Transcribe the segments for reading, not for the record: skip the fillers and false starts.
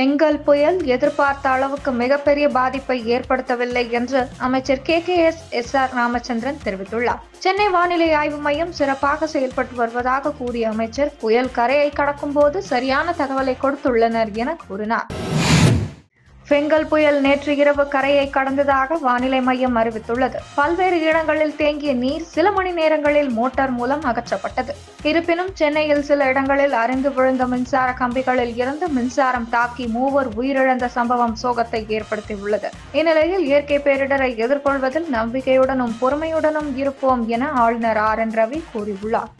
பெங்கல் புயல் எதிர்பார்த்த அளவுக்கு மிகப்பெரிய பாதிப்பை ஏற்படுத்தவில்லை என்று அமைச்சர் KKS ராமச்சந்திரன் தெரிவித்துள்ளார். சென்னை வானிலை ஆய்வு மையம் சிறப்பாக செயல்பட்டு வருவதாக கூறிய அமைச்சர், புயல் கரையை கடக்கும் போது சரியான தகவலை கொடுத்துள்ளனர் என கூறினார். பெங்கல் புயல் நேற்று இரவு கரையை கடந்ததாக வானிலை மையம் அறிவித்துள்ளது. பல்வேறு இடங்களில் தேங்கிய நீர் சில மணி நேரங்களில் மோட்டார் மூலம் அகற்றப்பட்டது. இருப்பினும் சென்னையில் சில இடங்களில் அரிந்து விழுந்த மின்சார கம்பிகளில் இருந்து மின்சாரம் தாக்கி 3 உயிரிழந்த சம்பவம் சோகத்தை ஏற்படுத்தியுள்ளது. இந்நிலையில் இயற்கை பேரிடரை எதிர்கொள்வதில் நம்பிக்கையுடனும் பொறுமையுடனும் இருப்போம் என ஆளுநர் RN ரவி கூறியுள்ளார்.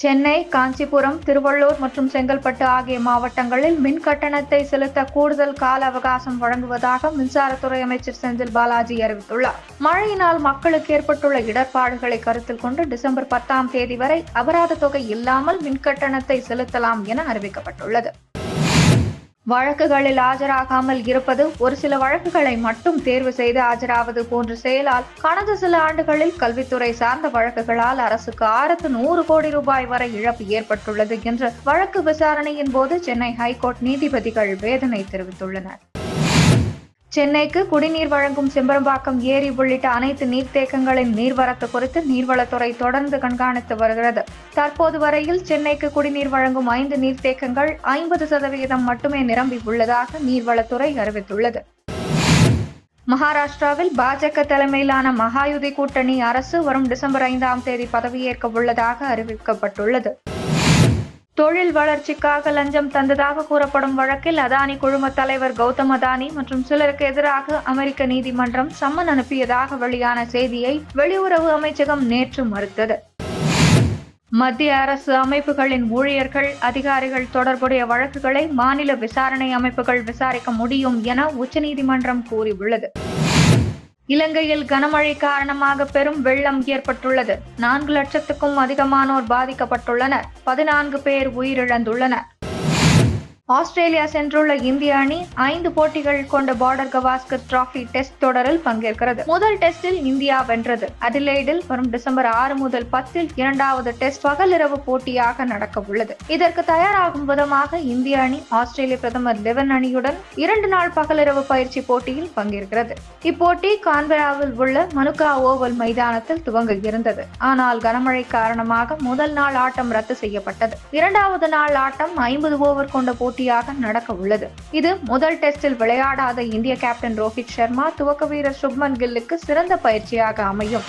சென்னை, காஞ்சிபுரம், திருவள்ளூர் மற்றும் செங்கல்பட்டு ஆகிய மாவட்டங்களில் மின் கட்டணத்தை செலுத்த கூடுதல் கால அவகாசம் வழங்குவதாக மின்சாரத்துறை அமைச்சர் செந்தில் பாலாஜி அறிவித்துள்ளார். மழையினால் மக்களுக்கு ஏற்பட்டுள்ள இடர்பாடுகளை கருத்தில் கொண்டு டிசம்பர் 10ஆம் தேதி வரை அபராத தொகை இல்லாமல் மின் கட்டணத்தை செலுத்தலாம் என அறிவிக்கப்பட்டுள்ளது. வழக்குகளில் ஆஜராகாமல் இருப்பது, ஒரு சில வழக்குகளை மட்டும் தேர்வு செய்து ஆஜராவது போன்ற செயலால் கடந்த சில ஆண்டுகளில் கல்வித்துறை சார்ந்த வழக்குகளால் அரசுக்கு 100 கோடி ரூபாய் வரை இழப்பு ஏற்பட்டுள்ளது என்று வழக்கு விசாரணையின் போது சென்னை ஹைகோர்ட் நீதிபதிகள் வேதனை தெரிவித்துள்ளனர். சென்னைக்கு குடிநீர் வழங்கும் செம்பரம்பாக்கம் ஏரி உள்ளிட்ட அனைத்து நீர்த்தேக்கங்களின் நீர்வரத்து குறித்து நீர்வளத்துறை தொடர்ந்து கண்காணித்து வருகிறது. தற்போது வரையில் சென்னைக்கு குடிநீர் வழங்கும் 5 நீர்த்தேக்கங்கள் 50% மட்டுமே நிரம்பி உள்ளதாக நீர்வளத்துறை அறிவித்துள்ளது. மகாராஷ்டிராவில் பாஜக தலைமையிலான மகாயுதி கூட்டணி அரசு வரும் டிசம்பர் 5ஆம் தேதி பதவியேற்க உள்ளதாக அறிவிக்கப்பட்டுள்ளது. தொழில் வளர்ச்சிக்காக லஞ்சம் தந்ததாக கூறப்படும் வழக்கில் அதானி குழும தலைவர் கௌதம் அதானி மற்றும் சிலருக்கு எதிராக அமெரிக்க நீதிமன்றம் சம்மன் அனுப்பியதாக வெளியான செய்தியை வெளியுறவு அமைச்சகம் நேற்று மறுத்தது. மத்திய அரசு அமைப்புகளின் ஊழியர்கள், அதிகாரிகள் தொடர்புடைய வழக்குகளை மாநில விசாரணை அமைப்புகள் விசாரிக்க முடியும் என உச்சநீதிமன்றம் கூறியுள்ளது. இலங்கையில் கனமழை காரணமாக பெரும் வெள்ளம் ஏற்பட்டுள்ளது. 4 லட்சத்துக்கும் அதிகமானோர் பாதிக்கப்பட்டுள்ளனர். 14 பேர் உயிரிழந்துள்ளனர். ஆஸ்திரேலியா சென்றுள்ள இந்திய அணி 5 போட்டிகள் கொண்ட பார்டர் கவாஸ்கர் டிராபி டெஸ்ட் தொடரில் பங்கேற்கிறது. முதல் டெஸ்டில் இந்தியா வென்றது. அடிலைடில் வரும் டிசம்பர் 6 முதல் 10 இரண்டாவது டெஸ்ட் பகலிரவு போட்டியாக நடக்க உள்ளது. இதற்கு தயாராகும் விதமாக இந்திய அணி ஆஸ்திரேலிய பிரதமர் லெவன் அணியுடன் 2 நாள் பகலிரவு பயிற்சி போட்டியில் பங்கேற்கிறது. இப்போட்டி கான்பெராவில் உள்ள மனுகா ஓவல் மைதானத்தில் துவங்க இருந்தது. ஆனால் கனமழை காரணமாக முதல் நாள் ஆட்டம் ரத்து செய்யப்பட்டது. 2வது நாள் ஆட்டம் 50 ஓவர் கொண்ட போட்டியாக நடக்க உள்ளது. இது முதல் டெஸ்டில் விளையாடாத இந்திய கேப்டன் ரோஹித் சர்மா, துவக்க வீரர் சுப்மன் கில்லுக்கு சிறந்த பயிற்சியாக அமையும்.